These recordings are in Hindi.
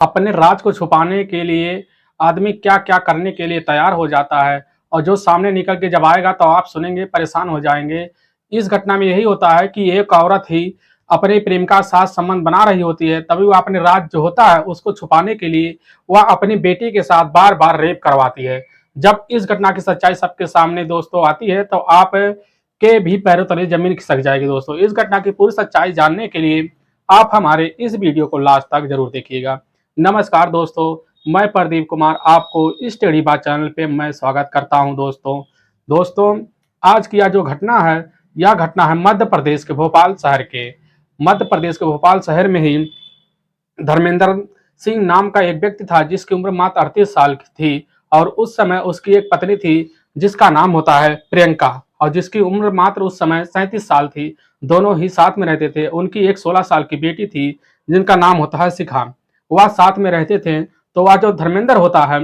अपने राज को छुपाने के लिए आदमी क्या-क्या करने के लिए तैयार हो जाता है और जो सामने निकल के जब आएगा तो आप सुनेंगे, परेशान हो जाएँगे। इस घटना में यही होता है कि एक औरत ही अपने प्रेमिका के साथ संबंध बना रही होती है, तभी वो अपने राज जो होता है उसको छुपाने के लिए वह अपनी बेटी के साथ बार-बार रेप करवाती है। जब इस घटना की सच्चाई सबके सामने दोस्तों आती है तो आप के भी पैरों तले ज़मीन खिसक जाएगी दोस्तों। इस घटना की पूरी सच्चाई जानने के लिए आप हमारे इस वीडियो को लास्ट तक ज़रूर देखिएगा। नमस्कार दोस्तों, मैं प्रदीप कुमार आपको इस टेढ़ी बात चैनल पे मैं स्वागत करता हूं दोस्तों। दोस्तों, आज की यह जो घटना है, यह घटना है मध्य प्रदेश के भोपाल शहर के। मध्य प्रदेश के भोपाल शहर में ही धर्मेंद्र सिंह नाम का एक व्यक्ति था जिसकी उम्र मात्र 38 साल की थी और उस समय उसकी एक पत्नी थी जिसका नाम होता है प्रियंका और जिसकी उम्र मात्र उस समय 37 साल थी। दोनों ही साथ में रहते थे। उनकी एक 16 साल की बेटी थी जिनका नाम होता है शिखा। वह साथ में रहते थे। तो वह जो धर्मेंद्र होता है,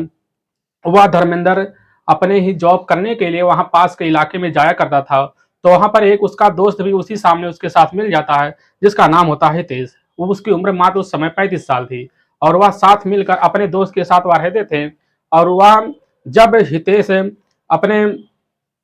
वह धर्मेंद्र अपने ही जॉब करने के लिए वहां पास के इलाके में जाया करता था। तो वहां पर एक उसका दोस्त भी उसी सामने उसके साथ मिल जाता है जिसका नाम होता है हितेश। वो उसकी उम्र मात्र उस समय 35 साल थी और वह साथ मिलकर अपने दोस्त के साथ वह रहते थे। और वह जब हितेश अपने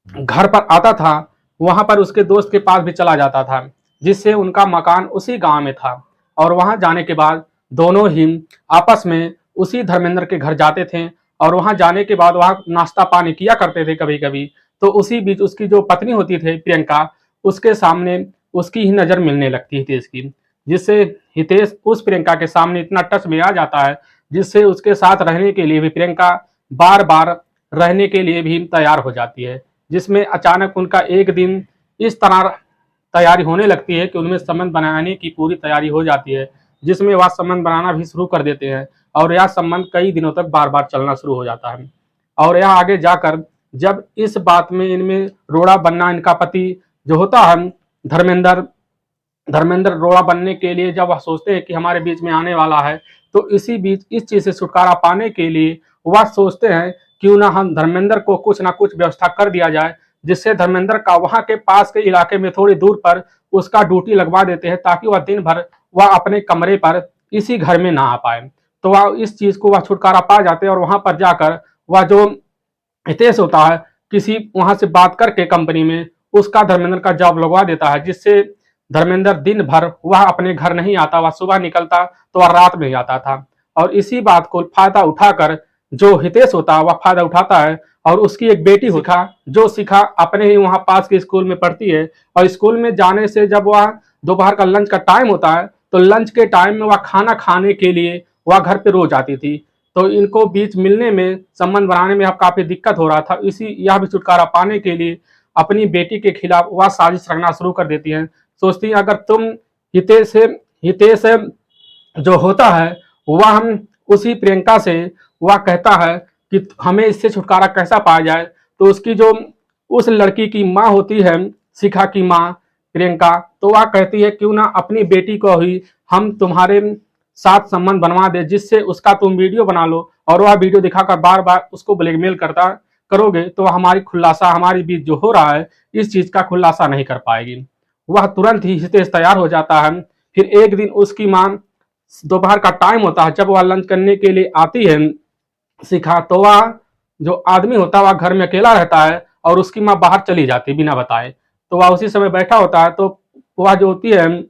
घर पर आता था, वहां पर उसके दोस्त के पास भी चला जाता था जिससे उनका मकान उसी गांव में था। और वहां जाने के बाद दोनों ही आपस में उसी धर्मेंद्र के घर जाते थे और वहां जाने के बाद वहां नाश्ता पानी किया करते थे कभी कभी। तो उसी बीच उसकी जो पत्नी होती थी प्रियंका, उसके सामने उसकी ही नजर मिलने लगती है हितेश की, जिससे हितेश उस प्रियंका के सामने इतना टच में आ जाता है जिससे उसके साथ रहने के लिए भी प्रियंका बार बार रहने के लिए भी तैयार हो जाती है। जिसमें अचानक उनका एक दिन इस तरह तैयारी होने लगती है कि उनमें संबंध बनाने की पूरी तैयारी हो जाती है, जिसमें वह संबंध बनाना भी शुरू कर देते हैं और यह संबंध कई दिनों तक बार बार चलना शुरू हो जाता है। और यह आगे जाकर जब इस बात में इनमें रोड़ा बनना, इनका पति जो होता है धर्मेंद्र धर्मेंद्र रोड़ा बनने के लिए जब वह सोचते हैं कि हमारे बीच में आने वाला है, तो इसी बीच इस चीज से छुटकारा पाने के लिए वह सोचते हैं क्यों ना हम धर्मेंद्र को कुछ ना कुछ व्यवस्था कर दिया जाए, जिससे धर्मेंद्र का वहां के पास के इलाके में थोड़ी दूर पर उसका ड्यूटी लगवा देते हैं ताकि वह दिन भर वह अपने कमरे पर इसी घर में ना आ पाए। तो वह इस चीज को वह छुटकारा पा जाते हैं और वहां पर जाकर वह जो हितेश होता है किसी वहां से बात करके कंपनी में उसका धर्मेंद्र का जॉब लगवा देता है, जिससे धर्मेंद्र दिन भर वह अपने घर नहीं आता, वह सुबह निकलता तो वह रात में आता था। और इसी बात को फायदा उठाकर जो हितेश होता है वह फायदा उठाता है और उसकी एक बेटी शिखा अपने ही वहां पास के स्कूल में पढ़ती है। और स्कूल में जाने से जब वह दोपहर का लंच का टाइम होता है तो लंच के टाइम में वह खाना खाने के लिए वह घर पे रोज आती थी। तो इनको बीच मिलने में, संबंध बनाने में अब काफी दिक्कत हो रहा था। इसी यह भी छुटकारा पाने के लिए अपनी बेटी के खिलाफ वह साजिश रचना शुरू कर देती है। सोचती है अगर तुम हितेश जो होता है वह हम उसी प्रियंका से वह कहता है कि हमें इससे छुटकारा कैसा पाया जाए। तो उसकी जो उस लड़की की माँ होती है, शिखा की माँ प्रियंका, तो वह कहती है क्यों ना अपनी बेटी को ही हम तुम्हारे साथ संबंध बनवा दे, जिससे उसका तुम वीडियो बना लो और वह वीडियो दिखाकर बार बार उसको ब्लैकमेल करता करोगे तो हमारी खुलासा हमारे बीच जो हो रहा है इस चीज का खुलासा नहीं कर पाएगी। वह तुरंत ही हितेश तैयार हो जाता है। फिर एक दिन उसकी माँ, दोपहर का टाइम होता है, जब वह लंच करने के लिए आती है शिखा, तो वह जो आदमी होता है वह घर में अकेला रहता है और उसकी माँ बाहर चली जाती है बिना बताए। तो वह उसी समय बैठा होता है। तो वह जो होती है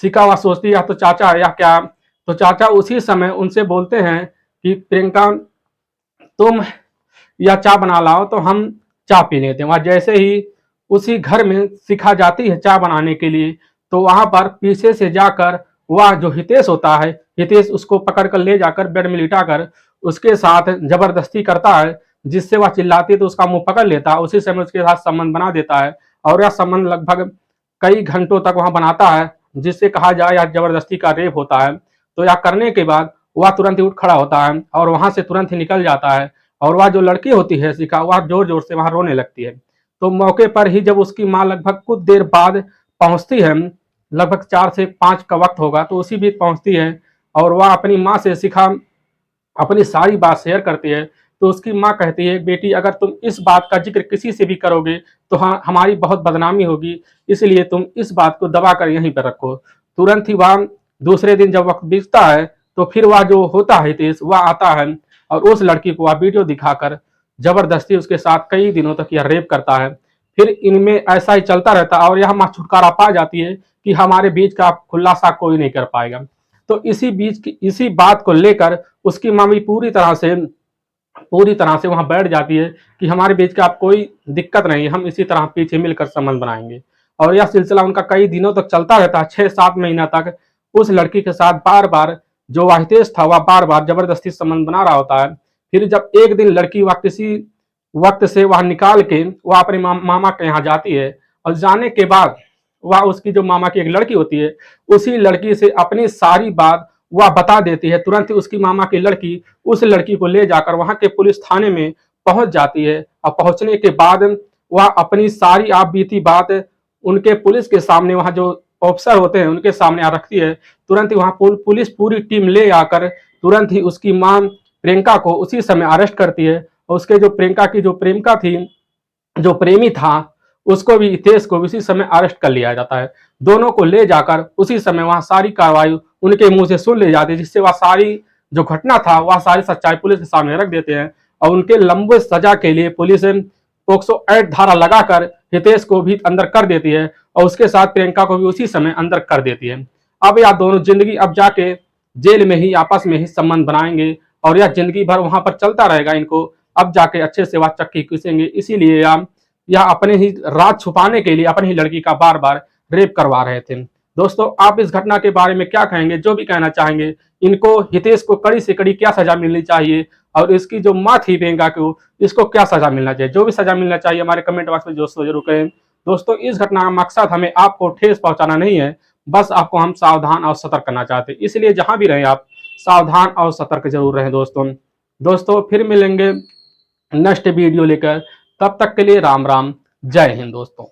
शिखा, वह सोचती है तो चाचा है या क्या। तो चाचा उसी समय उनसे बोलते हैं कि प्रियंका तुम या चाय बना लाओ तो हम चाय पी लेते हैं। वहां जैसे ही उसी घर में शिखा जाती है चाय बनाने के लिए, तो वहां पर पीछे से जाकर वह जो हितेश होता है, हितेश उसको पकड़ कर ले जाकर बेड में लिटाकर उसके साथ जबरदस्ती करता है, जिससे वह चिल्लाती है तो उसका मुंह पकड़ लेता है। उसी समय उसके साथ संबंध बना देता है और यह संबंध लगभग कई घंटों तक वहां बनाता है, जिससे कहा जाए यह जबरदस्ती का रेप होता है। तो यह करने के बाद वह तुरंत ही उठ खड़ा होता है और वहां से तुरंत ही निकल जाता है। और वह जो लड़की होती है शिखा, वह जोर जोर से वहां रोने लगती है। तो मौके पर ही जब उसकी माँ लगभग कुछ देर बाद पहुंचती है, लगभग 4 से 5 का वक्त होगा, तो उसी बीच पहुंचती है और वह अपनी माँ से शिखा अपनी सारी बात शेयर करती है। तो उसकी माँ कहती है बेटी अगर तुम इस बात का जिक्र किसी से भी करोगे तो हाँ हमारी बहुत बदनामी होगी, इसलिए तुम इस बात को दबा कर यहीं पर रखो। तुरंत ही वह दूसरे दिन जब वक्त बीतता है तो फिर वह जो होता है हितेश, वह आता है और उस लड़की को वह वीडियो दिखाकर जबरदस्ती उसके साथ कई दिनों तक यह रेप करता है। फिर इनमें ऐसा ही चलता रहता है और यह माँ छुटकारा पा जाती है कि हमारे बीच का खुलासा कोई नहीं कर पाएगा। तो इसी बात को लेकर उसकी माँ भी पूरी तरह से वहां बैठ जाती है कि हमारे बीच का आप कोई दिक्कत नहीं है, हम इसी तरह पीछे मिलकर संबंध बनाएंगे। और यह सिलसिला उनका कई दिनों तक चलता रहता है, 6-7 महीना तक उस लड़की के साथ बार बार जो वाहितेश था वह बार बार जबरदस्ती संबंध बना रहा होता है। फिर जब एक दिन लड़की वह किसी वक्त से वह निकाल के वह अपने मामा के यहाँ जाती है और जाने के बाद वह उसकी जो मामा की एक लड़की होती है उसी लड़की से अपनी सारी बात वह बता देती है। तुरंत ही उसकी मामा की लड़की उस लड़की को ले जाकर वहां के पुलिस थाने में पहुंच जाती है और पहुंचने के बाद वह अपनी सारी आप बीती बात उनके पुलिस के सामने, वहां जो ऑफिसर होते हैं उनके सामने रखती है। तुरंत ही वहां पुलिस पूरी टीम ले आकर तुरंत ही उसकी मां प्रियंका को उसी समय अरेस्ट करती है और उसके जो प्रियंका की जो प्रेमिका थी, जो प्रेमी था, उसको भी, हितेश को भी उसी समय अरेस्ट कर लिया जाता है। दोनों को ले जाकर उसी समय वहां सारी कार्रवाई उनके मुंह से सुन ली जाती है, जिससे वह सारी जो घटना था वह सारी सच्चाई पुलिस के सामने रख देते हैं और उनके लंबे सजा के लिए पुलिस पोक्सो एक्ट धारा लगाकर हितेश को भी अंदर कर देती है और उसके साथ प्रियंका को भी उसी समय अंदर कर देती है। अब यह दोनों जिंदगी अब जाके जेल में ही आपस में ही संबंध बनाएंगे और यह जिंदगी भर वहां पर चलता रहेगा। इनको अब जाके अच्छे से वह चक्की पीसेंगे, इसीलिए यह अपने ही राज छुपाने के लिए अपनी ही लड़की का बार बार रेप करवा रहे थे। दोस्तों, आप इस घटना के बारे में क्या कहेंगे? जो भी कहना चाहेंगे, इनको, हितेश को कड़ी से कड़ी क्या सजा मिलनी चाहिए और इसकी जो माँ थी प्रियंका को, इसको क्या सजा मिलना चाहिए? जो भी सजा मिलना चाहिए हमारे कमेंट बॉक्स में दोस्तों जरूर करें। दोस्तों, इस घटना का मकसद हमें आपको ठेस पहुंचाना नहीं है, बस आपको हम सावधान और सतर्क करना चाहते हैं, इसलिए जहां भी रहें आप सावधान और सतर्क जरूर रहें। दोस्तों फिर मिलेंगे नेक्स्ट वीडियो लेकर, तब तक के लिए राम राम, जय हिंद दोस्तों।